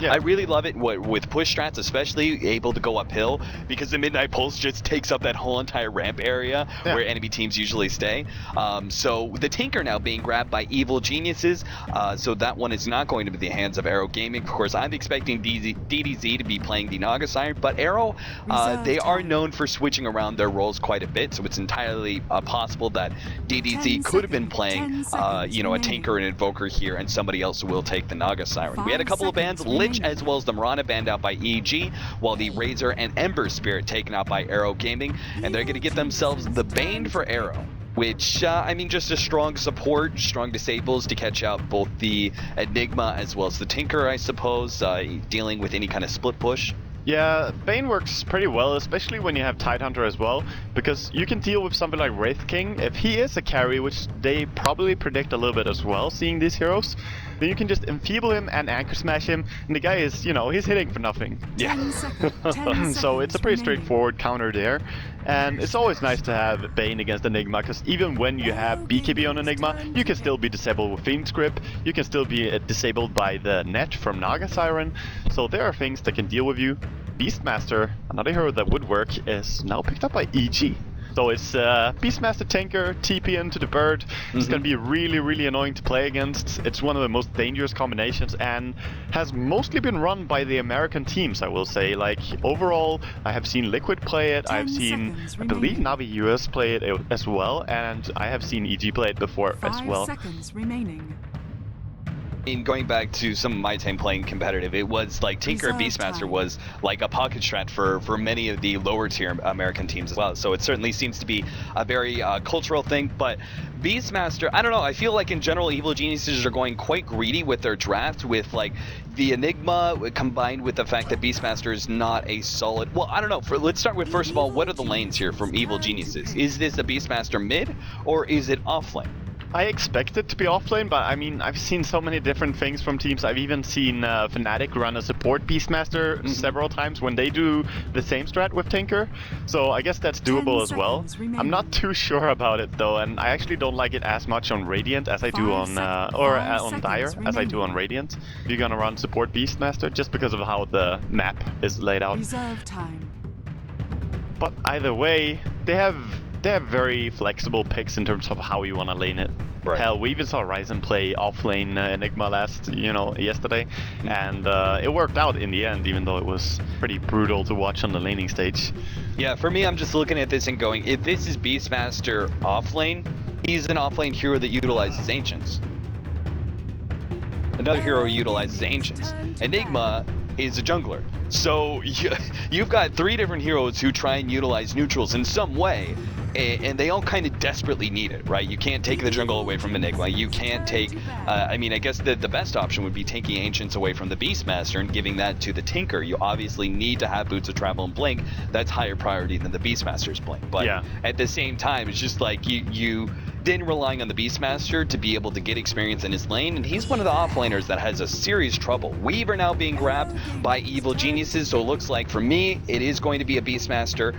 I really love it with push strats, especially able to go uphill, because the Midnight Pulse just takes up that whole entire ramp area where enemy teams usually stay. So the Tinker now being grabbed by Evil Geniuses, so that one is not going to be the hands of Arrow Gaming. Of course, I'm expecting DDZ to be playing the Naga Siren, but Arrow, they are known for switching around their roles quite a bit, so it's entirely possible that DDZ could have been playing, you know, a Tinker and Invoker here, and somebody else will take the Naga Siren. We had a couple of bans, Lich as well as the Mirana banned out by EG, while the Razor and Ember Spirit taken out by Arrow Gaming, and they're going to get themselves the Bane for Arrow, which, I mean, just a strong support, strong disables to catch out both the Enigma as well as the Tinker, I suppose, dealing with any kind of split push. Yeah, Bane works pretty well, especially when you have Tidehunter as well, because you can deal with something like Wraith King. If he is a carry, which they probably predict a little bit as well, seeing these heroes, then you can just enfeeble him and anchor smash him, and the guy is, you know, he's hitting for nothing. Yeah. So it's a pretty straightforward counter there, and it's always nice to have Bane against Enigma, because even when you have BKB on Enigma, you can still be disabled with Phoenix Grip, you can still be disabled by the net from Naga Siren, so there are things that can deal with you. Beastmaster, another hero that would work, is now picked up by EG. So it's Beastmaster Tinker, TP into the bird. It's going to be really annoying to play against. It's one of the most dangerous combinations and has mostly been run by the American teams, I will say. Like, overall, I have seen Liquid play it, I've seen, I believe, Navi US play it as well, and I have seen EG play it before as well. 5 seconds remaining. In going back to some of my time playing competitive, it was like Tinker and Beastmaster was like a pocket strat for many of the lower tier American teams as well. So it certainly seems to be a very cultural thing. But Beastmaster, I don't know, I feel like in general Evil Geniuses are going quite greedy with their draft, with like the Enigma combined with the fact that Beastmaster is not a solid, well, I don't know, let's start with, first of all, what are the lanes here from Evil Geniuses? Is this a Beastmaster mid or is it off lane? I expect it to be offlane, but I mean, I've seen so many different things from teams. I've even seen Fnatic run a support Beastmaster several times when they do the same strat with Tinker. So I guess that's doable as well. I'm not too sure about it though, and I actually don't like it as much on Radiant as I do on on Dire as I do on Radiant. If you're gonna run support Beastmaster, just because of how the map is laid out. Reserve time. But either way, they have very flexible picks in terms of how you want to lane it. Right. Hell, we even saw Ryzen play offlane Enigma yesterday, and it worked out in the end, even though it was pretty brutal to watch on the laning stage. Yeah, for me, I'm just looking at this and going, if this is Beastmaster offlane, he's an offlane hero that utilizes Ancients. Another hero utilizes Ancients. Enigma is a jungler. So you've got 3 different heroes who try and utilize neutrals in some way, and they all kind of desperately need it, right? You can't take the jungle away from Enigma. You can't take, I mean, I guess the best option would be taking Ancients away from the Beastmaster and giving that to the Tinker. You obviously need to have Boots of Travel and Blink. That's higher priority than the Beastmaster's Blink. But at the same time, it's just like you then relying on the Beastmaster to be able to get experience in his lane, and he's one of the offlaners that has a serious trouble. Weaver now being grabbed by Evil Geniuses, so it looks like for me, it is going to be a Beastmaster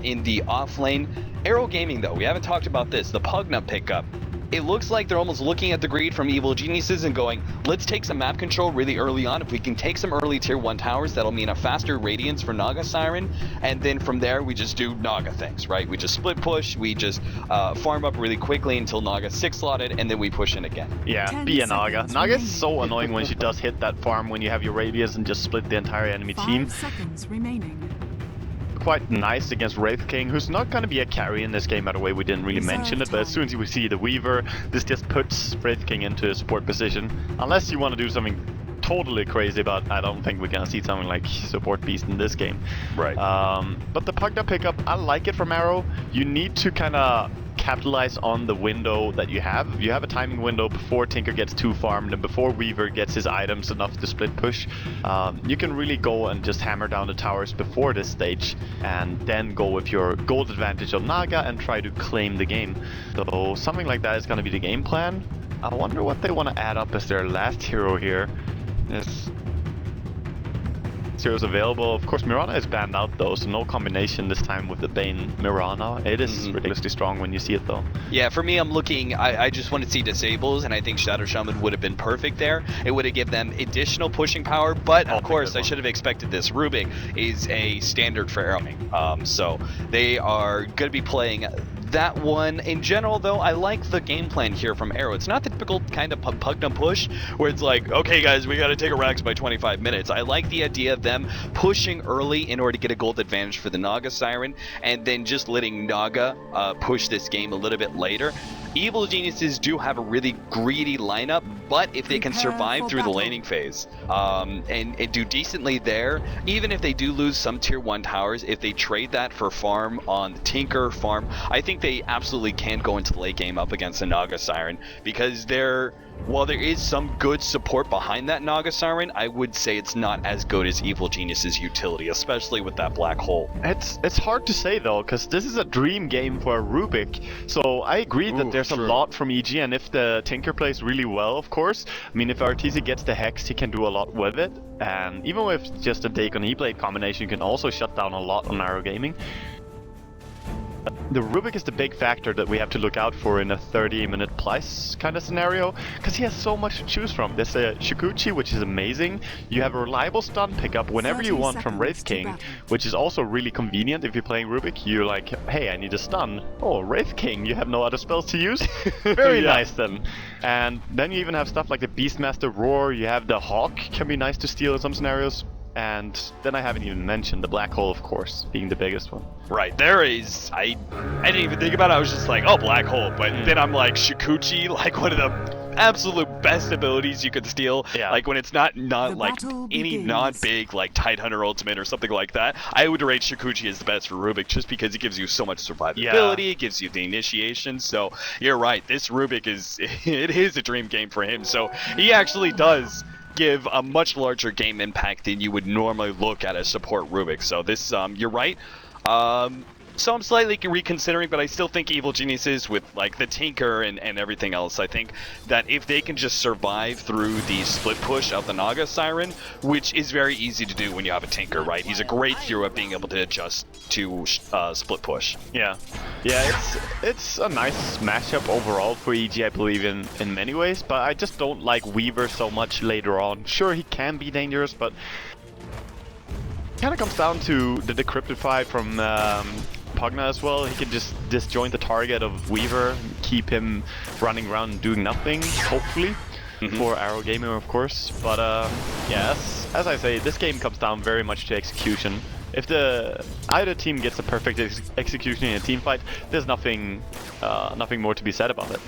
in the offlane. Arrow Gaming though, we haven't talked about this, the Pugna pickup. It looks like they're almost looking at the greed from Evil Geniuses and going, let's take some map control really early on. If we can take some early tier 1 towers, that'll mean a faster radiance for Naga Siren, and then from there we just do Naga things, right? We just split push, we just farm up really quickly until Naga 6-slotted, and then we push in again. Yeah, be a Naga. Naga is so annoying when she does hit that farm when you have your radius and just split the entire enemy team. 5 seconds remaining. Quite nice against Wraith King, who's not going to be a carry in this game, by the way. We didn't really mention it, but as soon as we see the Weaver, this just puts Wraith King into a support position. Unless you want to do something totally crazy, but I don't think we're going to see something like support Beast in this game. Right. But the Pugna pickup, I like it from Arrow. You need to kind of capitalize on the window that you have. You have a timing window before Tinker gets too farmed and before Weaver gets his items enough to split push. You can really go and just hammer down the towers before this stage and then go with your gold advantage of Naga and try to claim the game. So something like that is going to be the game plan. I wonder what they want to add up as their last hero here. zeros available. Of course, Mirana is banned out though, so no combination this time with the Bane Mirana. It is ridiculously strong when you see it though. Yeah, for me, I'm looking, I just want to see disables, and I think Shadow Shaman would have been perfect there. It would have given them additional pushing power, but of course, I should have expected this. Rubik is a standard for arrowing, so they are going to be playing that one. In general, though, I like the game plan here from Arrow. It's not the typical kind of Pugna push, where it's like, okay, guys, we got to take a Rax by 25 minutes. I like the idea of them pushing early in order to get a gold advantage for the Naga Siren, and then just letting Naga push this game a little bit later. Evil Geniuses do have a really greedy lineup, but if they can survive through the laning phase and do decently there, even if they do lose some tier 1 towers, if they trade that for farm on the Tinker farm, I think they absolutely can go into the late game up against the Naga Siren, because while there is some good support behind that Naga Siren, I would say it's not as good as Evil Genius's utility, especially with that black hole. It's hard to say though, because this is a dream game for Rubik. So I agree that there's a lot from EG, and if the Tinker plays really well, of course. I mean, if Arteezy gets the Hex, he can do a lot with it. And even with just a Dagon E-Blade combination, you can also shut down a lot on Arrow Gaming. The Rubik is the big factor that we have to look out for in a 30-minute plus kind of scenario, because he has so much to choose from. There's a Shikuchi, which is amazing. You have a reliable stun pickup whenever you want from Wraith King, which is also really convenient if you're playing Rubik. You're like, hey, I need a stun. Oh, Wraith King, you have no other spells to use? Very nice then. And then you even have stuff like the Beastmaster Roar. You have the Hawk, can be nice to steal in some scenarios. And then I haven't even mentioned the Black Hole, of course, being the biggest one. Right, there is, I didn't even think about it. I was just like, oh, Black Hole, but then I'm like, Shikuchi, like one of the absolute best abilities you could steal. Yeah. Like when it's not like any non-big like Tidehunter ultimate or something like that, I would rate Shikuchi as the best for Rubik, just because it gives you so much survivability, it gives you the initiation. So you're right, this Rubik it is a dream game for him. So he actually does give a much larger game impact than you would normally look at a support Rubik. So this, you're right. So I'm slightly reconsidering, but I still think Evil Geniuses with like the Tinker and everything else, I think that if they can just survive through the split push of the Naga Siren, which is very easy to do when you have a Tinker, right? He's a great hero at being able to adjust to split push. Yeah, it's a nice matchup overall for EG, I believe, in many ways, but I just don't like Weaver so much later on. Sure, he can be dangerous, but it kind of comes down to the decrypted fight from Pugna as well. He can just disjoint the target of Weaver, keep him running around and doing nothing, hopefully, for Arrow Gaming, of course. But yes, as I say, this game comes down very much to execution. If either team gets a perfect execution in a team fight, there's nothing more to be said about it.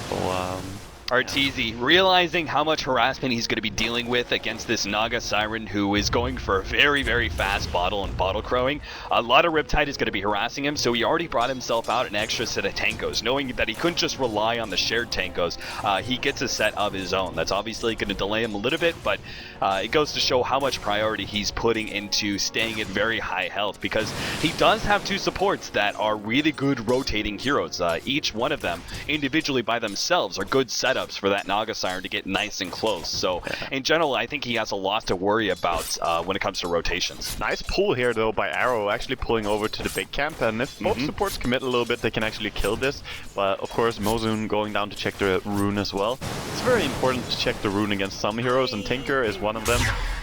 So, Arteezy, realizing how much harassment he's going to be dealing with against this Naga Siren, who is going for a very, very fast bottle and bottle crowing. A lot of Riptide is going to be harassing him, so he already brought himself out an extra set of Tankos, knowing that he couldn't just rely on the shared Tankos. He gets a set of his own. That's obviously going to delay him a little bit, but it goes to show how much priority he's putting into staying at very high health, because he does have two supports that are really good rotating heroes. Each one of them, individually by themselves, are good setups for that Naga Siren to get nice and close. So in general, I think he has a lot to worry about when it comes to rotations. Nice pull here though by Arrow, actually pulling over to the big camp, and if both supports commit a little bit, they can actually kill this. But of course, Mozun going down to check the rune as well. It's very important to check the rune against some heroes, and Tinker is one of them.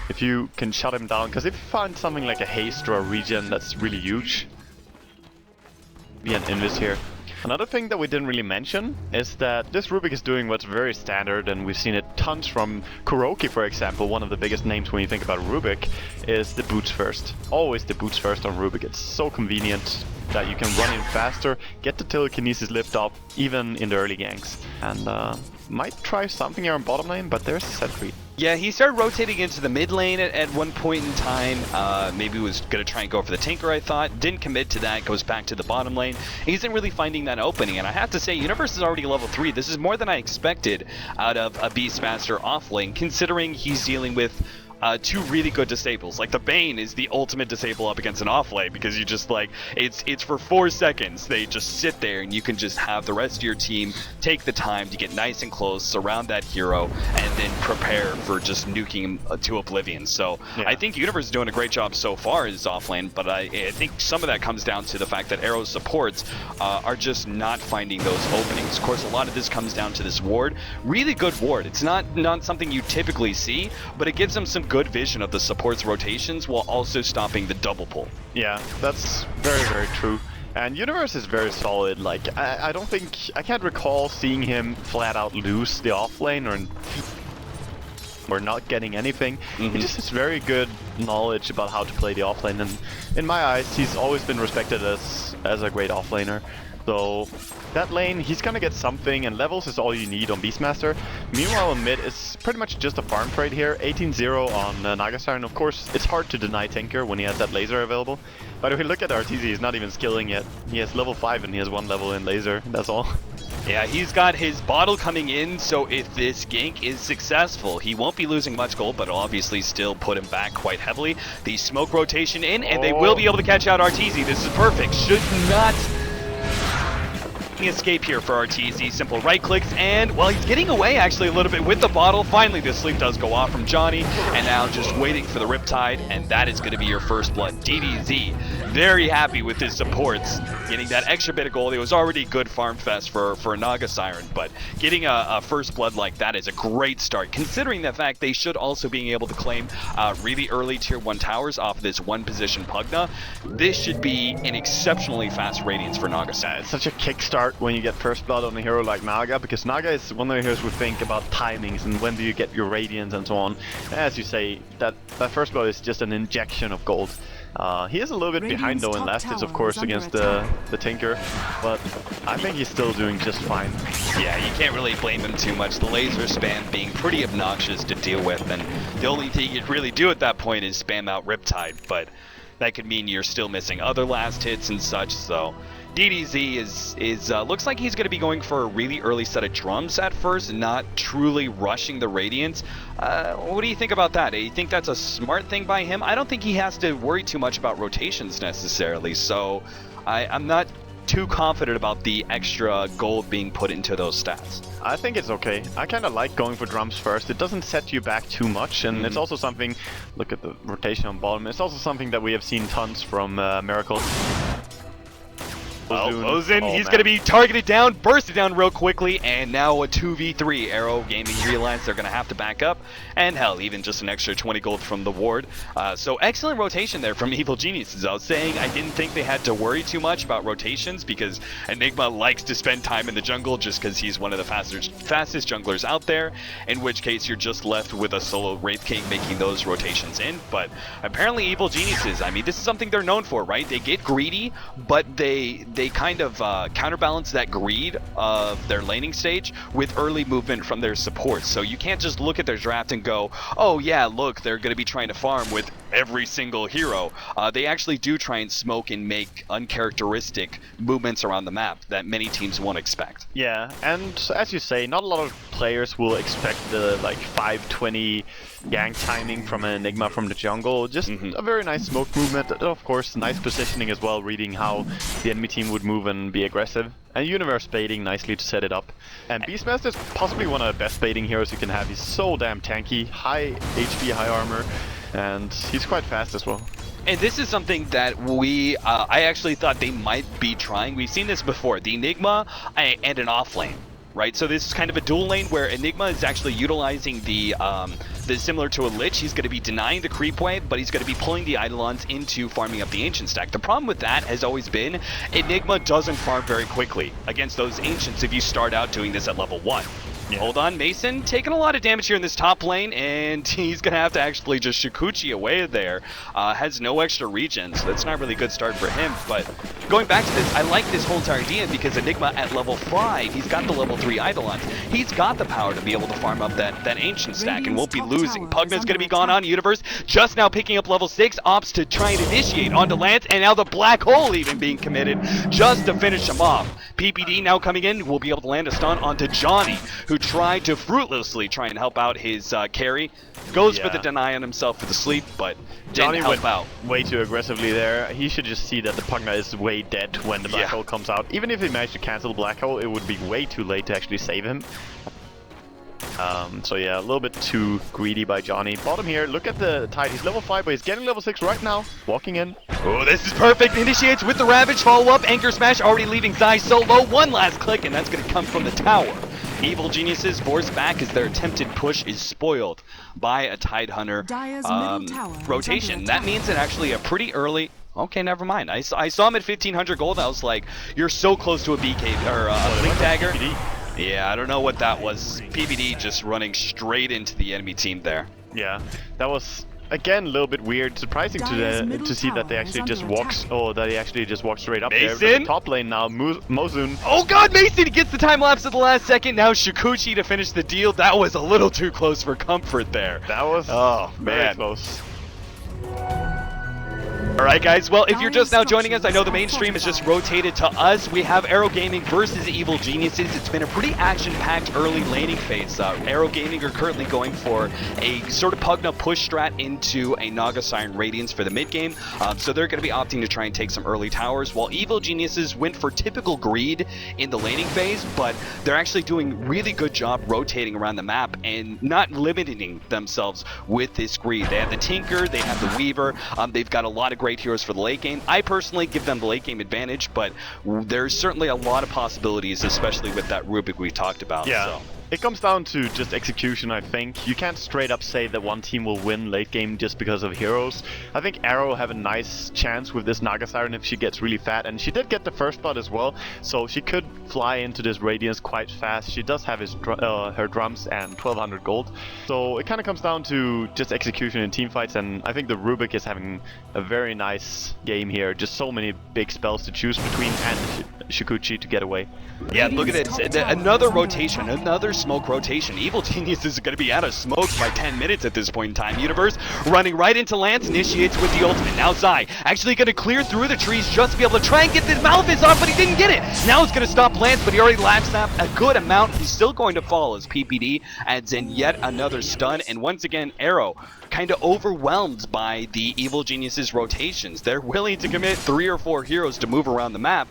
If you can shut him down, because if you find something like a haste or a regen, that's really huge. Be an invis here. Another thing that we didn't really mention is that this Rubik is doing what's very standard, and we've seen it tons from Kuroki, for example. One of the biggest names when you think about Rubik is the boots first. Always the boots first on Rubik. It's so convenient that you can run in faster, get the telekinesis lift up, even in the early ganks. And might try something here on bottom lane, but there's set free. Yeah, he started rotating into the mid lane at one point in time. Maybe he was going to try and go for the Tinker, I thought. Didn't commit to that, goes back to the bottom lane. He isn't really finding that opening, and I have to say, Universe is already level 3. This is more than I expected out of a Beastmaster off lane, considering he's dealing with two really good disables. Like the Bane is the ultimate disable up against an offlane because you just like it's for 4 seconds. They just sit there and you can just have the rest of your team take the time to get nice and close, surround that hero, and then prepare for just nuking him to oblivion. So yeah. I think Universe is doing a great job so far as offlane, but I think some of that comes down to the fact that Arrow's supports are just not finding those openings. Of course, a lot of this comes down to this ward. Really good ward. It's not something you typically see, but it gives them some good vision of the support's rotations while also stopping the double pull. Yeah, that's very, very true. And Universe is very solid. Like, I don't think, I can't recall seeing him flat out lose the offlane or not getting anything. He just has very good knowledge about how to play the offlane, and in my eyes, he's always been respected as a great offlaner. So that lane, he's gonna get something, and levels is all you need on Beastmaster. Meanwhile, on mid, it's pretty much just a farm trade here. 18-0 on Naga Siren. Of course, it's hard to deny Tinker when he has that laser available. But if we look at Arteezy, he's not even skilling yet. He has level 5 and he has 1 level in laser. That's all. Yeah, he's got his bottle coming in, so if this gank is successful, he won't be losing much gold, but obviously still put him back quite heavily. The smoke rotation in, and they will be able to catch out Arteezy. This is perfect. Should not escape here for Arteezy. Simple right clicks, and well, he's getting away actually a little bit with the bottle. Finally, the sleep does go off from Johnny, and now just waiting for the Riptide, and that is going to be your first blood. DDZ very happy with his supports, getting that extra bit of gold. It was already good farm fest for Naga Siren, but getting a first blood like that is a great start, considering the fact they should also being able to claim really early tier 1 towers off of this one position Pugna. This should be an exceptionally fast Radiance for Naga Siren. It's such a kickstart when you get first blood on a hero like Naga, because Naga is one of the heroes who think about timings and when do you get your Radiance and so on. As you say, that first blood is just an injection of gold. He is a little bit behind though in last hits, of course, against the Tinker, but I think he's still doing just fine. Yeah, you can't really blame him too much. The laser spam being pretty obnoxious to deal with, and the only thing you'd really do at that point is spam out Riptide, but that could mean you're still missing other last hits and such, so DDZ is looks like he's going to be going for a really early set of drums at first, not truly rushing the Radiance. What do you think about that? Do you think that's a smart thing by him? I don't think he has to worry too much about rotations necessarily, so I'm not too confident about the extra gold being put into those stats. I think it's okay. I kind of like going for drums first. It doesn't set you back too much, and it's also something, look at the rotation on bottom, it's also something that we have seen tons from Miracle. Well, Ozen, he's going to be targeted down, bursted down real quickly, and now a 2v3. Arrow Gaming realized they're going to have to back up, and hell, even just an extra 20 gold from the ward. So excellent rotation there from Evil Geniuses. I was saying I didn't think they had to worry too much about rotations because Enigma likes to spend time in the jungle just because he's one of the fastest junglers out there, in which case you're just left with a solo Wraith King making those rotations in. But apparently Evil Geniuses, I mean, this is something they're known for, right? They get greedy, but they kind of counterbalance that greed of their laning stage with early movement from their supports. So you can't just look at their draft and go, oh yeah, look, they're going to be trying to farm with every single hero. They actually do try and smoke and make uncharacteristic movements around the map that many teams won't expect. Yeah, and as you say, not a lot of players will expect the like 520 gank timing from an Enigma from the jungle. Just a very nice smoke movement, and of course nice positioning as well, reading how the enemy team would move and be aggressive. And Universe baiting nicely to set it up. And Beastmaster is possibly one of the best baiting heroes you can have. He's so damn tanky, high HP, high armor, and he's quite fast as well. And this is something that I actually thought they might be trying. We've seen this before, the Enigma and an off lane, right? So this is kind of a dual lane where Enigma is actually utilizing the similar to a Lich. He's going to be denying the creep wave, but he's going to be pulling the Eidolons into farming up the Ancient stack. The problem with that has always been Enigma doesn't farm very quickly against those Ancients if you start out doing this at level 1. Yeah. Hold on, Mason taking a lot of damage here in this top lane, and he's going to have to actually just Shikuchi away there. Has no extra regen, so that's not really a good start for him. But going back to this, I like this whole entire idea because Enigma at level 5, he's got the level 3 Eidolons. He's got the power to be able to farm up that Ancient stack and won't be losing. Pugna's going to be gone on Universe, just now picking up level 6, opts to try and initiate onto Lance, and now the Black Hole even being committed just to finish him off. PPD now coming in, will be able to land a stun onto Johnny, who tried to fruitlessly try and help out his carry. Goes for the deny on himself for the sleep, but Johnny didn't help went out. way too aggressively there. He should just see that the Pugna is way dead when the black hole comes out. Even if he managed to cancel the black hole, it would be way too late to actually save him. So yeah, a little bit too greedy by Johnny. Bottom here, look at the Tide. He's level 5, but he's getting level 6 right now. Walking in. Oh, this is perfect. Initiates with the Ravage. Follow up. Anchor Smash already leaving Zai so low. One last click, and that's going to come from the tower. Evil Geniuses forced back as their attempted push is spoiled by a Tidehunter rotation. That means it actually a pretty early... Okay, never mind. I saw him at 1500 gold. I was like, you're so close to a BK or a Blink Dagger. Yeah, I don't know what that was. PBD just running straight into the enemy team there. Yeah, that was again a little bit weird. Surprising to see that they actually just walks. Oh, that he actually just walked straight up there. The top lane now, Mozun. Oh God, Mason gets the time lapse at the last second. Now Shikuchi to finish the deal. That was a little too close for comfort there. That was very close. Alright guys, well if you're just now joining us, I know the main stream is just rotated to us. We have Arrow Gaming versus Evil Geniuses. It's been a pretty action-packed early laning phase. Arrow Gaming are currently going for a sort of Pugna push strat into a Naga Siren Radiance for the mid game. So they're going to be opting to try and take some early towers, while Evil Geniuses went for typical greed in the laning phase, but they're actually doing really good job rotating around the map and not limiting themselves with this greed. They have the Tinker, they have the Weaver, they've got a lot of great heroes for the late game. I personally give them the late game advantage, but there's certainly a lot of possibilities, especially with that Rubik we talked about. Yeah. So. It comes down to just execution, I think. You can't straight up say that one team will win late game just because of heroes. I think Arrow have a nice chance with this Naga Siren if she gets really fat, and she did get the first blood as well, so she could fly into this Radiance quite fast. She does have her drums and 1200 gold, so it kind of comes down to just execution in team fights, and I think the Rubik is having a very nice game here. Just so many big spells to choose between, and Shikuchi to get away. Yeah, look at it. Another rotation, another smoke rotation. Evil Genius is going to be out of smoke by 10 minutes at this point in time. Universe running right into Lance, initiates with the ultimate. Now Zai actually going to clear through the trees just to be able to try and get the Malphite off, but he didn't get it. Now it's going to stop Lance, but he already lapsed that a good amount. He's still going to fall as PPD adds in yet another stun, and once again, Arrow kind of overwhelmed by the Evil Geniuses rotations. They're willing to commit 3 or 4 heroes to move around the map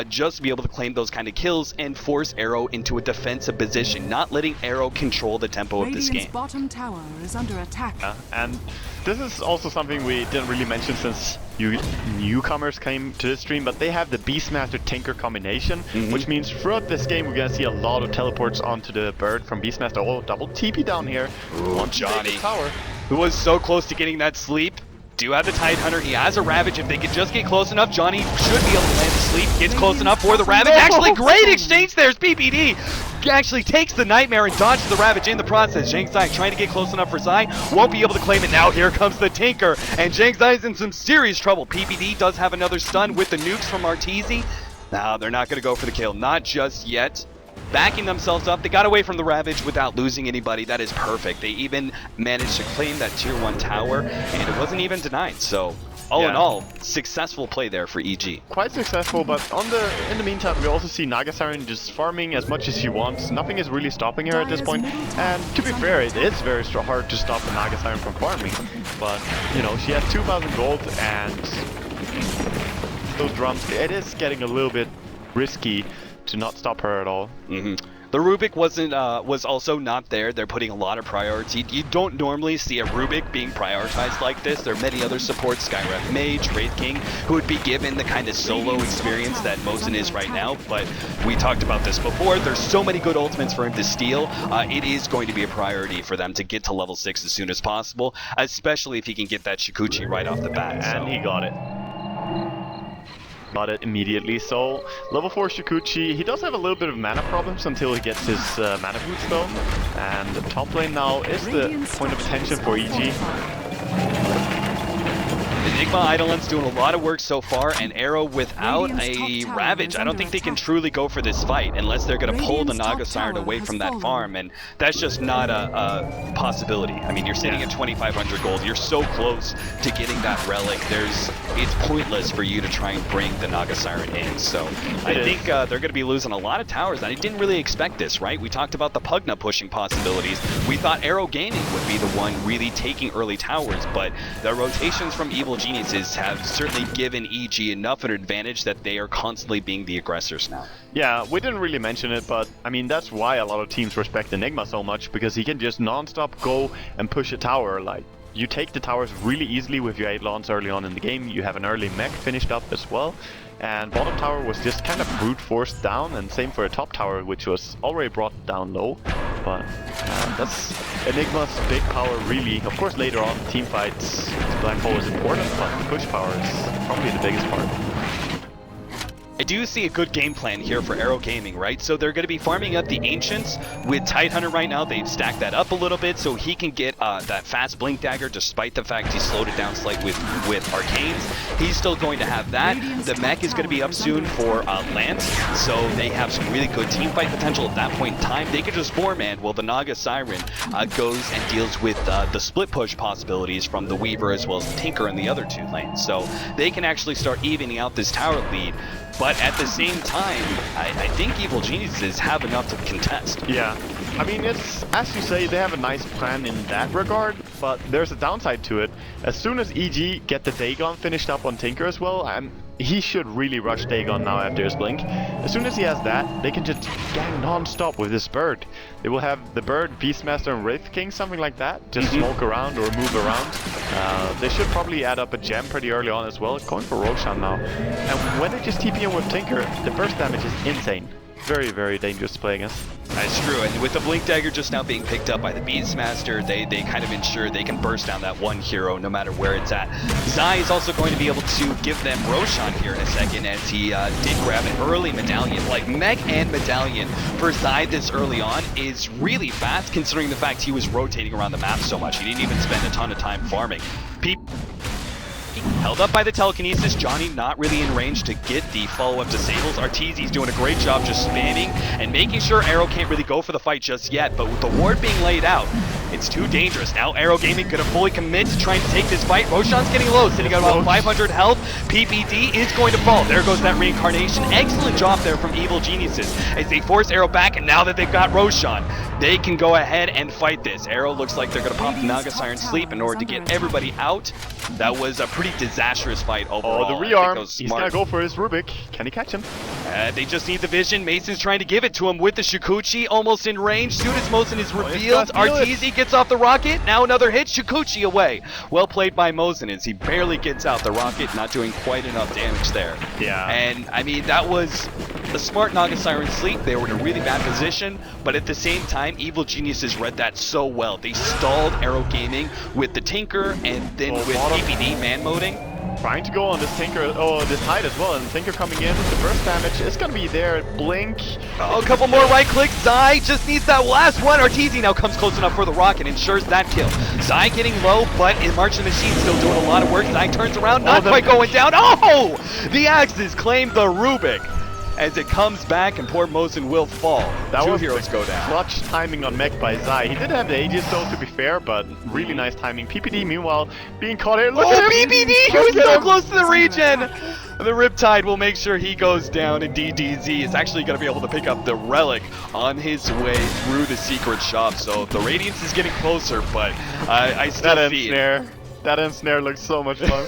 just to be able to claim those kind of kills and force Arrow into a defensive position, not letting Arrow control the tempo of this game. Bottom tower is under attack. And this is also something we didn't really mention since you newcomers came to the stream, but they have the Beastmaster Tinker combination, which means throughout this game we're gonna see a lot of teleports onto the bird from Beastmaster. Oh, double TP down here. Ooh, Johnny, tower. Who was so close to getting that sleep. Do have the Tidehunter. He has a Ravage. If they could just get close enough, Johnny should be able to land the sleep. Gets close enough for the Ravage. Actually, great exchange. There's PPD. Actually takes the Nightmare and dodges the Ravage in the process. Zhang Zai trying to get close enough for Zai. Won't be able to claim it now. Here comes the Tinker. And Zhang Zai is in some serious trouble. PPD does have another stun with the nukes from Arteezy. Now, they're not going to go for the kill. Not just yet. Backing themselves up, they got away from the Ravage without losing anybody. That is perfect. They even managed to claim that tier 1 tower, and it wasn't even denied. So, all in all, successful play there for EG. Quite successful, but in the meantime, we also see Naga Siren just farming as much as she wants. Nothing is really stopping her at this point. And to be fair, it is very hard to stop the Naga Siren from farming. But, you know, she has 2,000 gold, and those drums, it is getting a little bit risky to not stop her at all. The Rubik was also not there. They're putting a lot of priority. You don't normally see a Rubik being prioritized like this. There are many other supports, Skyref Mage, Wraith King, who would be given the kind of solo experience that Mosin is right now, but we talked about this before. There's so many good ultimates for him to steal. It is going to be a priority for them to get to level 6 as soon as possible, especially if he can get that Shikuchi right off the bat. And he got it. Got it immediately. So level 4 Shikuchi, he does have a little bit of mana problems until he gets his mana boots though, and the top lane now is the point of attention for EG. Enigma Eidolon's doing a lot of work so far, and Arrow without a Ravage, I don't think they can truly go for this fight unless they're going to pull the Naga Siren away from that farm, and that's just not a possibility. I mean, you're sitting at 2,500 gold, you're so close to getting that relic, it's pointless for you to try and bring the Naga Siren in, so I think they're going to be losing a lot of towers. I didn't really expect this, right? We talked about the Pugna pushing possibilities. We thought Arrow Gaming would be the one really taking early towers, but the rotations from Evil Geniuses have certainly given EG enough of an advantage that they are constantly being the aggressors now. Yeah, we didn't really mention it, but I mean, that's why a lot of teams respect Enigma so much, because he can just non-stop go and push a tower. Like, you take the towers really easily with your Eidolons early on in the game. You have an early mech finished up as well. And bottom tower was just kind of brute forced down, and same for a top tower, which was already brought down low. But that's Enigma's big power, really. Of course, later on, team fights, Black Hole is important, but the push power is probably the biggest part. I do see a good game plan here for Arrow Gaming, right? So they're going to be farming up the Ancients with Tidehunter right now. They've stacked that up a little bit so he can get that fast Blink Dagger, despite the fact he slowed it down slightly with Arcanes. He's still going to have that. The mech is going to be up soon for Lance, so they have some really good team fight potential at that point in time. They could just four-man while the Naga Siren goes and deals with the split push possibilities from the Weaver as well as the Tinker in the other two lanes. So they can actually start evening out this tower lead. But at the same time, I think Evil Geniuses have enough to contest. Yeah, I mean, it's, as you say, they have a nice plan in that regard, but there's a downside to it. As soon as EG get the Dagon finished up on Tinker as well, he should really rush Dagon now after his blink. As soon as he has that, they can just gang non-stop with this bird. They will have the bird, Beastmaster and Wraith King, something like that, just smoke around or move around. They should probably add up a gem pretty early on as well. Going for Roshan now. And when they just TP in with Tinker, the burst damage is insane. Very, very dangerous to play against. That's true, and with the Blink Dagger just now being picked up by the Beastmaster, they kind of ensure they can burst down that one hero no matter where it's at. Zai is also going to be able to give them Roshan here in a second, as he did grab an early medallion. Like, mech and medallion for Zai this early on is really fast, considering the fact he was rotating around the map so much. He didn't even spend a ton of time farming. Held up by the telekinesis, Johnny not really in range to get the follow-up disables. Arteezy's doing a great job just spamming and making sure Arrow can't really go for the fight just yet, but with the ward being laid out, it's too dangerous. Now Arrow Gaming gonna fully commit to trying to take this fight. Roshan's getting low, sitting at about 500 health. PPD is going to fall. There goes that reincarnation. Excellent job there from Evil Geniuses as they force Arrow back, and now that they've got Roshan, they can go ahead and fight this. Arrow looks like they're gonna pop the Naga Siren Sleep in order to get everybody out. That was a pretty disastrous fight overall. Oh, the rearm. He's gonna go for his Rubik. Can he catch him? They just need the vision. Mason's trying to give it to him with the Shikuchi, almost in range. Student's Mosin is revealed. Arteezy gets off the rocket. Now another hit. Shikuchi away. Well played by Mosin as he barely gets out the rocket, not doing quite enough damage there. Yeah. And I mean, that was the smart Naga Siren Sleep. They were in a really bad position, but at the same time, Evil Geniuses read that so well. They stalled Arrow Gaming with the Tinker and then with PPD man-moding. Trying to go on this Tinker, this Tide as well, and Tinker coming in with the burst damage is gonna be there. Blink. Oh, a couple more right clicks. Zai just needs that last one. Arteezy now comes close enough for the rocket, ensures that kill. Zai getting low, but in March the Machine still doing a lot of work. Zai turns around, not quite going down. Oh! The Axes claim the Rubik as it comes back, and poor Mosin will fall. That Two heroes go down. Clutch timing on mech by Zai. He did have the Aegis though, to be fair, but really nice timing. PPD meanwhile being caught here. Look at him! PPD! He was so close to the regen! The Riptide will make sure he goes down, and DDZ is actually going to be able to pick up the Relic on his way through the secret shop. So the Radiance is getting closer, but I still see it. That end snare looks so much fun.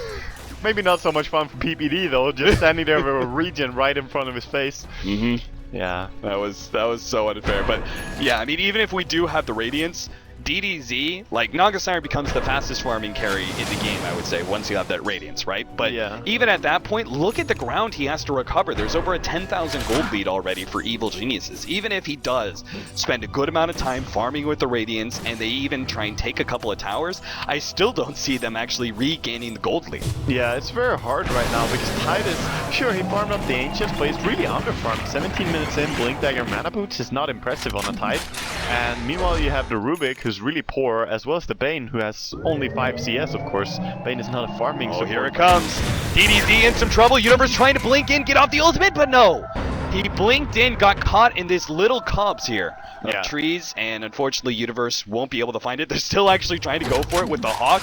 Maybe not so much fun for PPD though, just standing there with a regen right in front of his face. Yeah, that was so unfair. But yeah, I mean, even if we do have the Radiance, DDZ, like, Naga Siren becomes the fastest farming carry in the game, I would say, once you have that Radiance, right? But yeah, even at that point, look at the ground he has to recover. There's over a 10,000 gold lead already for Evil Geniuses. Even if he does spend a good amount of time farming with the Radiance, and they even try and take a couple of towers, I still don't see them actually regaining the gold lead. Yeah, it's very hard right now, because Tide is, sure, he farmed up the Ancients, but he's really underfarmed. 17 minutes in, Blink Dagger Mana Boots is not impressive on a Tide. And meanwhile you have the Rubik, who's really poor, as well as the Bane, who has only 5 CS, of course. Bane is not a farming support. Here it comes. DDZ in some trouble. Universe trying to blink in, get off the ultimate, but no. He blinked in, got caught in this little cobs here of trees, and unfortunately Universe won't be able to find it. They're still actually trying to go for it with the Hawk.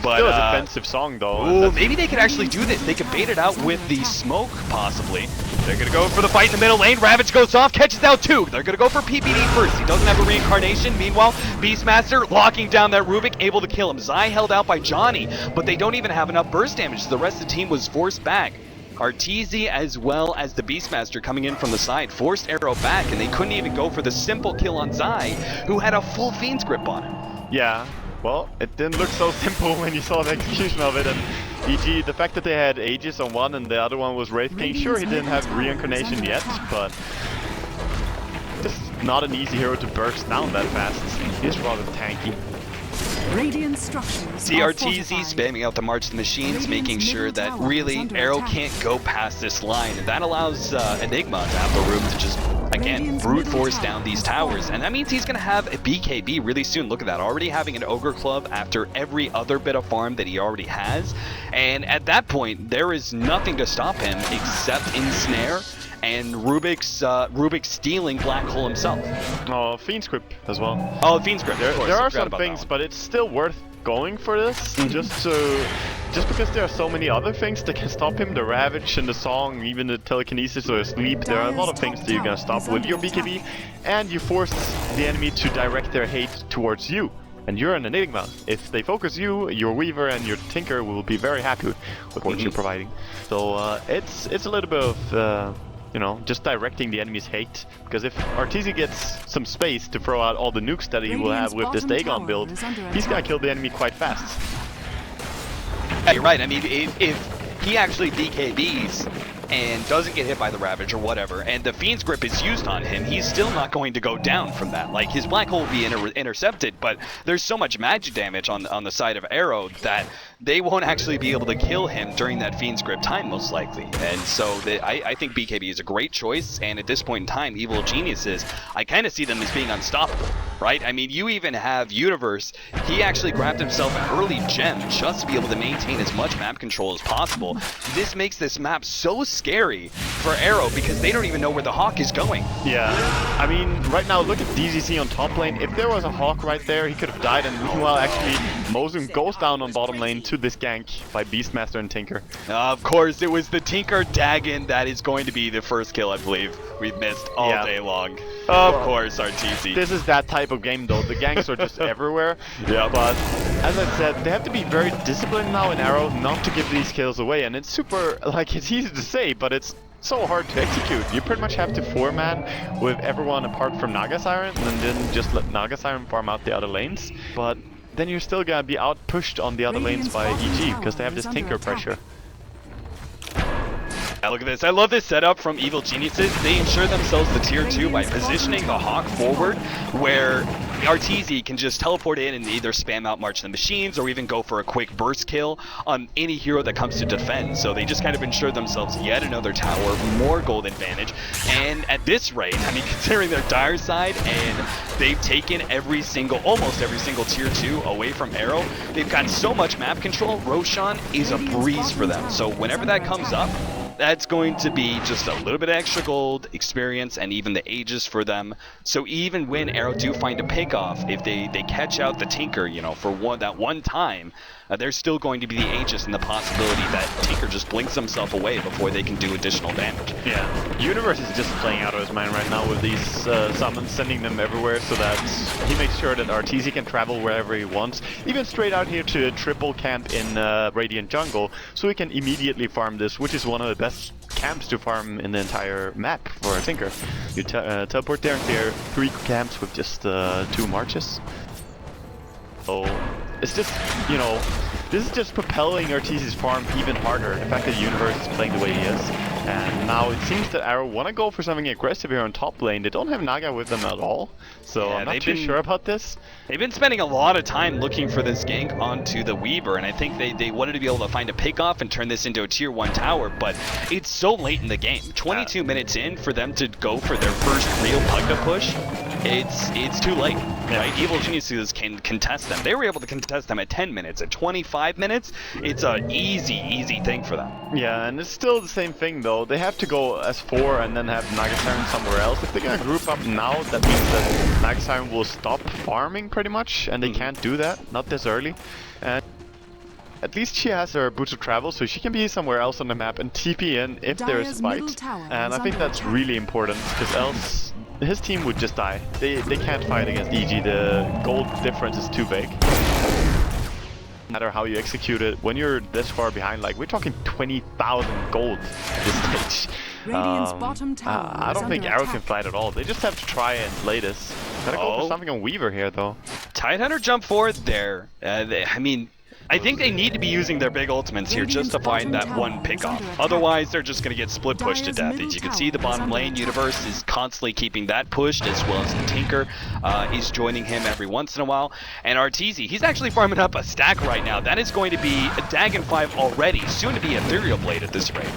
But, still a defensive song though. Ooh, maybe they could actually do this. They could bait it out with the smoke, possibly. They're going to go for the fight in the middle lane. Ravage goes off, catches out 2. They're going to go for PPD first. He doesn't have a reincarnation. Meanwhile, Beastmaster locking down that Rubik, able to kill him. Zai held out by Johnny, but they don't even have enough burst damage, so the rest of the team was forced back. Arteezy as well as the Beastmaster coming in from the side forced Arrow back, and they couldn't even go for the simple kill on Zai, who had a full Fiend's Grip on him. Yeah, well, it didn't look so simple when you saw the execution of it, and EG, the fact that they had Aegis on one and the other one was Wraith King, sure he didn't have reincarnation yet, but just not an easy hero to burst down that fast. He's rather tanky. Radiant structures. Arteezy spamming out the March of the Machines, making sure that really Arrow can't go past this line, and that allows Enigma to have the room to just, again, brute force down these towers, and that means he's going to have a BKB really soon. Look at that, already having an Ogre Club after every other bit of farm that he already has, and at that point, there is nothing to stop him except Ensnare and Rubik stealing Black Hole himself. Oh, Fiend's Grip as well. Oh, Fiend's Grip, of course. There are some things, but it's still worth going for this, just because there are so many other things that can stop him, the Ravage and the Song, even the Telekinesis or Sleep, there are a lot of things that you're gonna stop with your BKB, and you force the enemy to direct their hate towards you. And you're an Enigma. If they focus you, your Weaver and your Tinker will be very happy with what you're providing. So it's a little bit of you know, just directing the enemy's hate, because if Arteezy gets some space to throw out all the nukes that he will have with this Dagon build, he's gonna kill the enemy quite fast. Yeah, you're right. I mean, if he actually BKBs and doesn't get hit by the Ravage or whatever, and the Fiend's Grip is used on him, he's still not going to go down from that. Like, his Black Hole will be intercepted, but there's so much magic damage on the side of Arrow that they won't actually be able to kill him during that Fiend's Grip time, most likely. And so I think BKB is a great choice, and at this point in time, Evil Geniuses, I kind of see them as being unstoppable, right? I mean, you even have Universe, he actually grabbed himself an early gem just to be able to maintain as much map control as possible. This makes this map so scary for Arrow because they don't even know where the Hawk is going. Yeah, I mean, right now, look at DZC on top lane. If there was a Hawk right there, he could have died, and meanwhile, actually, Mozum goes down on bottom lane to this gank by Beastmaster and Tinker. Of course, it was the Tinker Dagon that is going to be the first kill, I believe. We've missed all day long. Of course, Arteezy. This is that type of game, though. The ganks are just everywhere. Yeah. But, as I said, they have to be very disciplined now in Arrow not to give these kills away, and it's super, like, it's easy to say, but it's so hard to execute. You pretty much have to 4-man with everyone apart from Naga Siren, and then just let Naga Siren farm out the other lanes. But then you're still gonna be out-pushed on the other lanes by EG, because they have this Tinker pressure. Yeah, look at this. I love this setup from Evil Geniuses. They ensure themselves the tier 2 by positioning the Hawk forward, where Arteezy can just teleport in and either spam out March of the Machines or even go for a quick burst kill on any hero that comes to defend. So they just kind of ensure themselves yet another tower, more gold advantage. And at this rate, I mean, considering their dire side and they've taken almost every single tier 2 away from Arrow, they've got so much map control. Roshan is a breeze for them. So whenever that comes up, that's going to be just a little bit of extra gold, experience, and even the Aegis for them. So even when Arrow do find a pick-off, if they catch out the Tinker, you know, for that one time, there's still going to be the Aegis and the possibility that Tinker just blinks himself away before they can do additional damage. Yeah, Universe is just playing out of his mind right now with these summons, sending them everywhere so that he makes sure that Arteezy can travel wherever he wants, even straight out here to a triple camp in Radiant Jungle, so he can immediately farm this, which is one of the best camps to farm in the entire map for a Tinker. You teleport there and clear 3 camps with just 2 marches. So it's just, you know, this is just propelling Arteezy's farm even harder. The fact that Universe is playing the way he is. And now it seems that Arrow want to go for something aggressive here on top lane. They don't have Naga with them at all. So yeah, I'm not too sure about this. They've been spending a lot of time looking for this gank onto the Weaver, and I think they wanted to be able to find a pick-off and turn this into a tier 1 tower, but it's so late in the game. 22 minutes in for them to go for their first real Pugna push. it's too late, right? Evil Geniuses can contest them. They were able to contest them at 10 minutes. At 25 minutes, it's an easy thing for them. Yeah, and it's still the same thing though. They have to go as 4 and then have Nagasiren somewhere else. If they're gonna group up now, that means that Nagasiren will stop farming pretty much, and they can't do that, not this early. And at least she has her boots of travel, so she can be somewhere else on the map and TP in if there's a fight. And I think that's really important, because else his team would just die. They can't fight against EG. The gold difference is too big. No matter how you execute it, when you're this far behind, like we're talking 20,000 gold at this stage. I don't think Arrow can fight at all. They just have to try and play this. Gotta go for something on Weaver here though. Tidehunter jump forward there. I mean, I think they need to be using their big ultimates here just to find that one pickoff. Otherwise, they're just going to get split pushed to death. As you can see, the bottom lane universe is constantly keeping that pushed, as well as the Tinker is joining him every once in a while. And Arteezy, he's actually farming up a stack right now. That is going to be a Dagon 5 already, soon to be Ethereal Blade at this rate.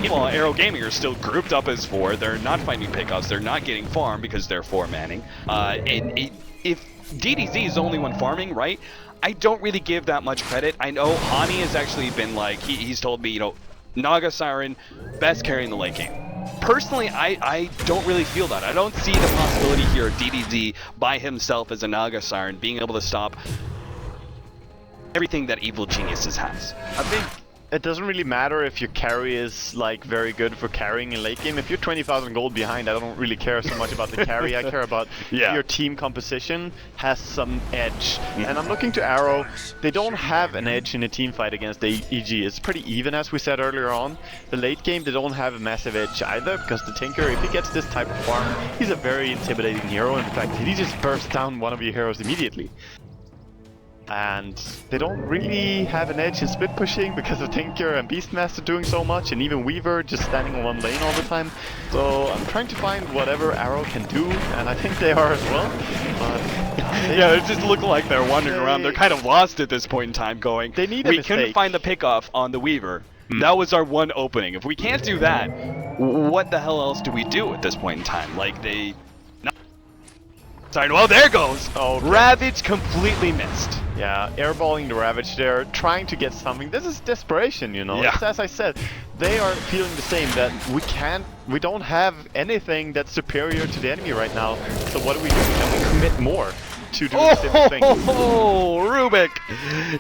Meanwhile, Arrow Gaming are still grouped up as 4. They're not finding pickoffs. They're not getting farm because they're 4-manning. If DDZ is the only one farming, right? I don't really give that much credit. I know Hani has actually been like, he's told me, you know, Nagasiren, best carry in the late game. Personally, I don't really feel that. I don't see the possibility here of DDZ by himself as a Nagasiren being able to stop everything that Evil Geniuses has. I think it doesn't really matter if your carry is like very good for carrying in late game. If you're 20,000 gold behind, I don't really care so much about the carry. I care about your team composition has some edge. And I'm looking to Arrow. They don't have an edge in a team fight against the EG. It's pretty even, as we said earlier on. The late game, they don't have a massive edge either, because the Tinker, if he gets this type of farm, he's a very intimidating hero. In fact, he just bursts down one of your heroes immediately. And they don't really have an edge in split pushing because of Tinker and Beastmaster doing so much, and even Weaver just standing on one lane all the time. So I'm trying to find whatever Arrow can do, and I think they are as well. But yeah, it just look like they're wandering around. They're kind of lost at this point in time going, they need we couldn't find the pickoff on the Weaver. That was our one opening. If we can't do that, what the hell else do we do at this point in time? Like, they... Sorry, well, there goes! Oh, okay. Ravage completely missed. Yeah, airballing the Ravage there, trying to get something. This is desperation, you know. Yeah. As I said, they are feeling the same, that we don't have anything that's superior to the enemy right now. So what do? Can we commit more to doing different things? Oh, Rubik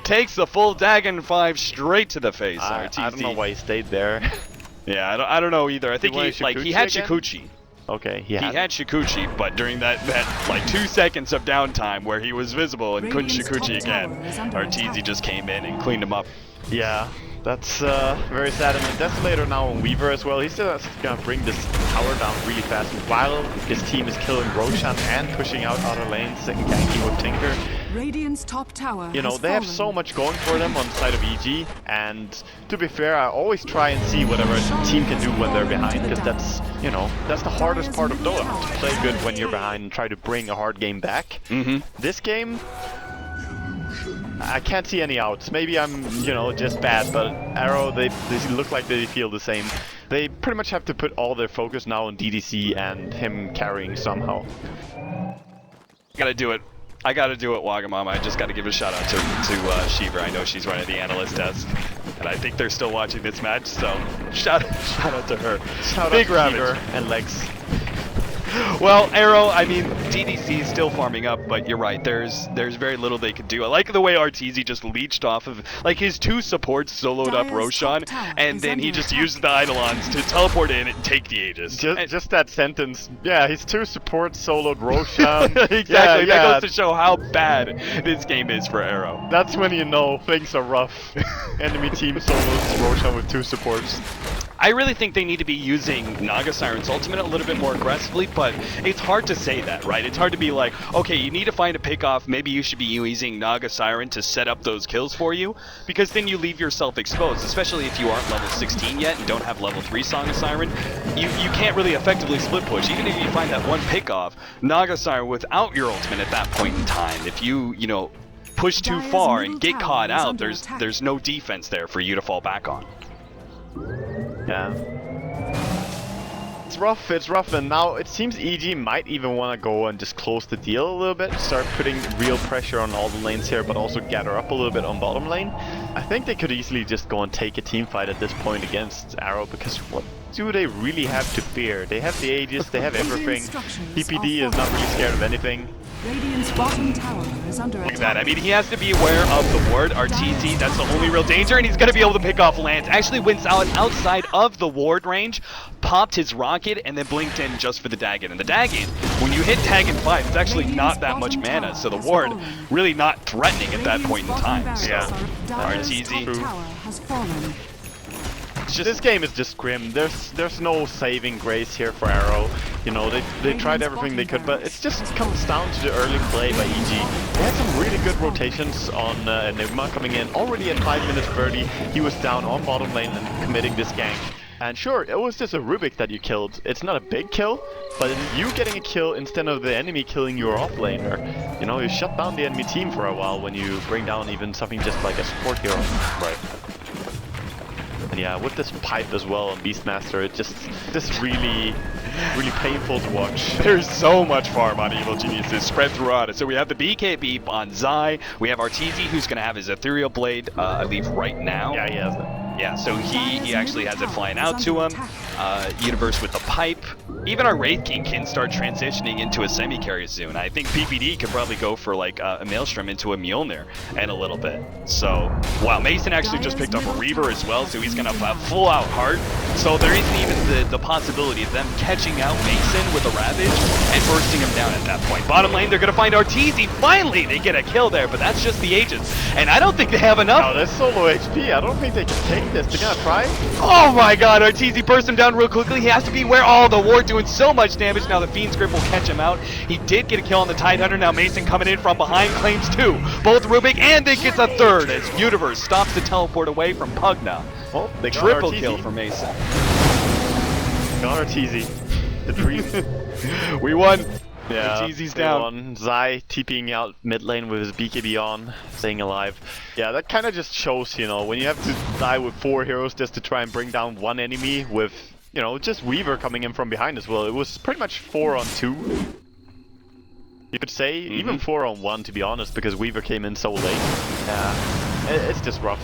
takes the full Dagon 5 straight to the face. I don't know why he stayed there. Yeah, I don't know either. I think he had Shikuchi. Okay, he had Shikuchi, but during that like 2 seconds of downtime where he was visible and couldn't Shikuchi again, Arteezy just came in and cleaned him up. Yeah, that's very sad. And the Desolator now on Weaver as well. He's still gonna bring this tower down really fast while his team is killing Roshan and pushing out outer lanes and ganking with Tinker. Radiant's top tower, you know, they have so much going for them on the side of EG, and to be fair, I always try and see whatever a team can do when they're behind, because that's, you know, that's the hardest part of Dota, to play good when you're behind and try to bring a hard game back. This game, I can't see any outs. Maybe I'm, you know, just bad, but Arrow, they look like they feel the same. They pretty much have to put all their focus now on DDC and him carrying somehow. Gotta do it. I gotta do it, Wagamama. I just gotta give a shout out to Shiva. I know she's running the analyst desk, and I think they're still watching this match, so shout out to her. Big Ravage and Legs. Well, Arrow, I mean, DDC is still farming up, but you're right, there's very little they could do. I like the way Arteezy just leeched off of, like, his 2 supports soloed up Roshan, and then he just used the Eidolons to teleport in and take the Aegis. Just that sentence. Yeah, his 2 supports soloed Roshan. Exactly, that goes to show how bad this game is for Arrow. That's when you know things are rough. Enemy team solos Roshan with 2 supports. I really think they need to be using Nagasiren's ultimate a little bit more aggressively, but it's hard to say that, right? It's hard to be like, okay, you need to find a pickoff, maybe you should be using Nagasiren to set up those kills for you, because then you leave yourself exposed, especially if you aren't level 16 yet and don't have level 3 Song of Siren. You can't really effectively split push. Even if you find that one pickoff, Nagasiren without your ultimate at that point in time, if you know, push too far and get caught out, there's no defense there for you to fall back on. Yeah. It's rough, and now it seems EG might even want to go and just close the deal a little bit, start putting real pressure on all the lanes here, but also gather up a little bit on bottom lane. I think they could easily just go and take a team fight at this point against Arrow, because what do they really have to fear? They have the Aegis, they have everything. PPD is not really scared of anything. Radiant's bottom tower is under Look at attack. that. I mean, he has to be aware of the ward. Arteezy, that's the only real danger, and he's going to be able to pick off lands. Actually went outside of the ward range, popped his rocket, and then blinked in just for the Dagon. And the Dagon, when you hit Tag in 5, it's actually not that much mana, so the ward really not threatening at that point in time. So, Arteezy. Has fallen. This game is just grim. There's no saving grace here for Arrow. You know, they tried everything they could, but it just comes down to the early play by EG. They had some really good rotations on Enigma coming in. Already at 5 minutes 30, he was down on bottom lane and committing this gank. And sure, it was just a Rubik that you killed. It's not a big kill, but you getting a kill instead of the enemy killing your offlaner. You know, you shut down the enemy team for a while when you bring down even something just like a support hero. Right. And yeah, with this pipe as well on Beastmaster, it just really painful to watch. There's so much farm on Evil Geniuses spread throughout it. So we have the BKB on Zai. We have Arteezy, who's going to have his Ethereal Blade, I believe, right now. Yeah, he has it. Yeah, so he actually has it flying out to him. Universe with the pipe. Even our Wraith King can start transitioning into a semi-carry soon. I think PPD could probably go for like a Maelstrom into a Mjolnir in a little bit. So, wow, Mason actually just picked up a Reaver as well, so he's going to have full out heart. So there isn't even the possibility of them catching out Mason with a Ravage and bursting him down at that point. Bottom lane, they're going to find Arteezy. Finally, they get a kill there, but that's just the Aegis. And I don't think they have enough. Oh, that's solo HP. I don't think they can take this. They're gonna try. Oh my god, Arteezy burst him down real quickly. He has to be aware. Oh, the ward doing so much damage. Now the Fiend's Grip will catch him out. He did get a kill on the Tidehunter. Now Mason coming in from behind claims 2. Both Rubik and then gets a 3rd as Universe stops the teleport away from Pugna. Well, they got Triple Arteezy. kill for Mason. Got Arteezy. The dream. We won. Yeah, Arteezy's down. Won. Zai TPing out mid lane with his BKB on, staying alive. Yeah, that kind of just shows, you know, when you have to die with 4 heroes just to try and bring down one enemy with, you know, just Weaver coming in from behind as well. It was pretty much 4 on 2. You could say, even 4 on 1 to be honest, because Weaver came in so late. Yeah, it's just rough.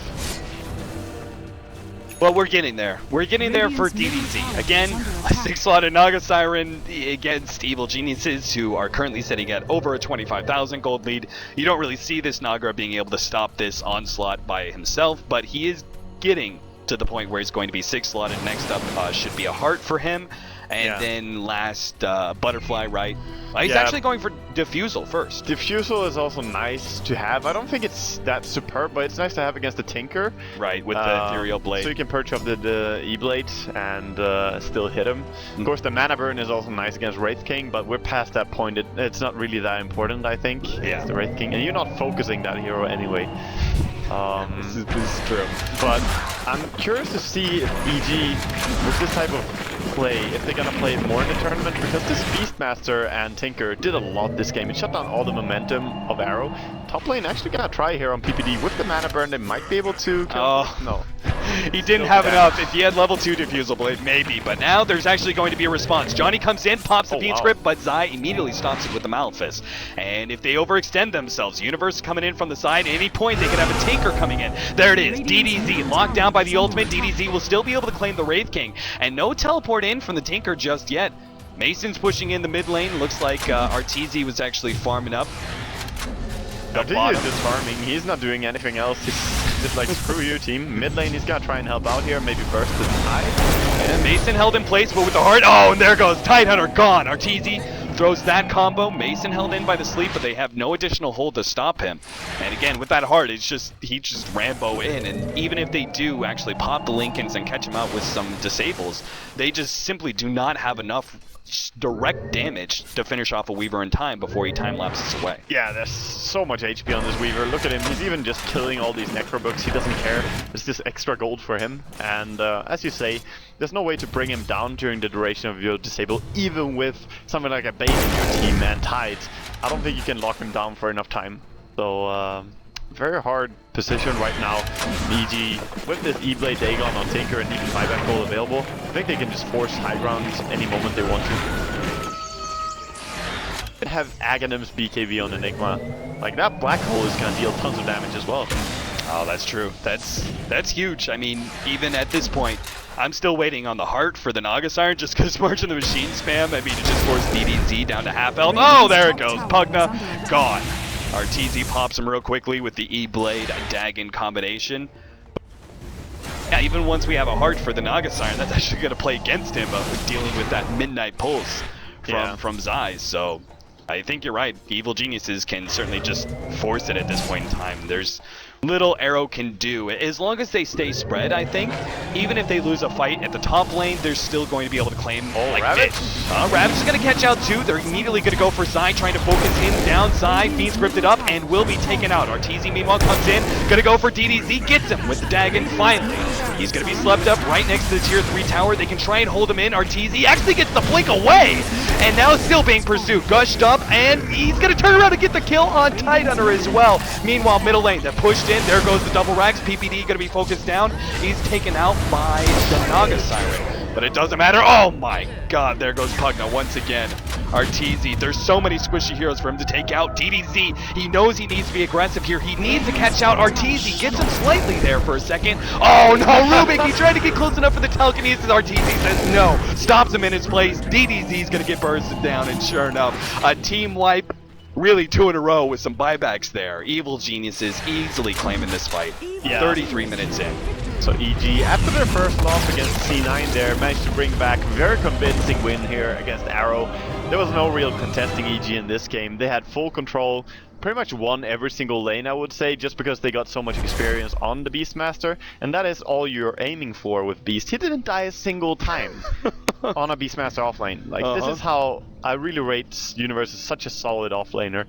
Well, we're getting there. We're getting there for DDZ. Again, a 6-slotted Naga Siren against Evil Geniuses, who are currently sitting at over a 25,000 gold lead. You don't really see this Naga being able to stop this onslaught by himself, but he is getting to the point where he's going to be 6-slotted. Next up should be a heart for him. And then last, Butterfly, right? He's actually going for Diffusal first. Diffusal is also nice to have. I don't think it's that superb, but it's nice to have against the Tinker. Right, with the Ethereal Blade. So you can perch up the E-Blade and still hit him. Of course, the Mana Burn is also nice against Wraith King, but we're past that point. It's not really that important, I think, against the Wraith King. And you're not focusing that hero anyway. This is true. But I'm curious to see if EG, with this type of play, if they're gonna play it more in the tournament, because this Beastmaster and Tinker did a lot this game. It shut down all the momentum of Arrow. Top lane actually gonna try here on PPD with the Mana Burn. They might be able to kill no. He didn't have enough. If he had level 2 Diffusal Blade, maybe. But now there's actually going to be a response. Johnny comes in, pops the Fiend's Grip, but Zai immediately stops it with the Malefice. And if they overextend themselves, Universe coming in from the side, at any point they could have a Tinker coming in. There it is, DDZ, locked down by the ultimate. DDZ will still be able to claim the Wraith King. And no teleport in from the Tinker just yet. Mason's pushing in the mid lane. Looks like Arteezy was actually farming up. Arteezy is just farming. He's not doing anything else. He's just like, screw you, team. Mid lane, he's gonna try and help out here. Maybe burst the Tide. And Mason held in place, but with the heart. Oh, and there goes Tidehunter gone. Arteezy throws that combo. Mason held in by the sleep, but they have no additional hold to stop him. And again, with that heart, it's just he just Rambo in. And even if they do actually pop the Lincolns and catch him out with some disables, they just simply do not have enough direct damage to finish off a Weaver in time before he time lapses away. Yeah, there's so much HP on this Weaver. Look at him, he's even just killing all these Necrobooks. He doesn't care. It's just extra gold for him. And as you say, there's no way to bring him down during the duration of your disable, even with something like a base in your team and Tides. I don't think you can lock him down for enough time. So very hard position right now. EG, with this E-Blade Dagon on Tinker and even buyback goal available, I think they can just force high ground any moment they want to. Have Aghanim's BKB on Enigma. Like, that black hole is gonna deal tons of damage as well. Oh, that's true. That's huge. I mean, even at this point, I'm still waiting on the heart for the Naga Siren just because March of the Machine spam. I mean, it just forced DDZ down to half health. Oh, there it goes. Pugna, gone. Arteezy pops him real quickly with the E-Blade Dagon combination. Yeah, even once we have a heart for the Naga Siren, that's actually going to play against him, dealing with that Midnight Pulse from Zai. So I think you're right. Evil Geniuses can certainly just force it at this point in time. There's little Arrow can do. As long as they stay spread, I think, even if they lose a fight at the top lane, they're still going to be able to claim like Ravage. Ravage is going to catch out too. They're immediately going to go for Zai, trying to focus him down. Zai, Fiend scripted up, and will be taken out. Arteezy, meanwhile, comes in, going to go for DDZ, gets him with the Dagon finally. He's going to be slept up right next to the tier 3 tower. They can try and hold him in. Arteezy actually gets the blink away, and now still being pursued. Gushed up, and he's going to turn around and get the kill on Tidehunter as well. Meanwhile, middle lane, they're pushed in. There goes the double racks. PPD going to be focused down. He's taken out by the Naga Siren. But it doesn't matter. Oh my god, there goes Pugna once again. Arteezy, there's so many squishy heroes for him to take out. DDZ, he knows he needs to be aggressive here. He needs to catch out Arteezy. Gets him slightly there for a second. Oh no, Rubik, he tried to get close enough for the telekinesis. Arteezy says no. Stops him in his place. DDZ's going to get bursted down, and sure enough, a team wipe. Really 2 in a row with some buybacks there. Evil Geniuses easily claiming this fight. Yeah. 33 minutes in. So EG, after their first loss against C9 there, managed to bring back a very convincing win here against Arrow. There was no real contesting EG in this game. They had full control, pretty much won every single lane, I would say, just because they got so much experience on the Beastmaster, and that is all you're aiming for with Beast. He didn't die a single time on a Beastmaster offlane. Like, this is how I really rate Universe as such a solid offlaner.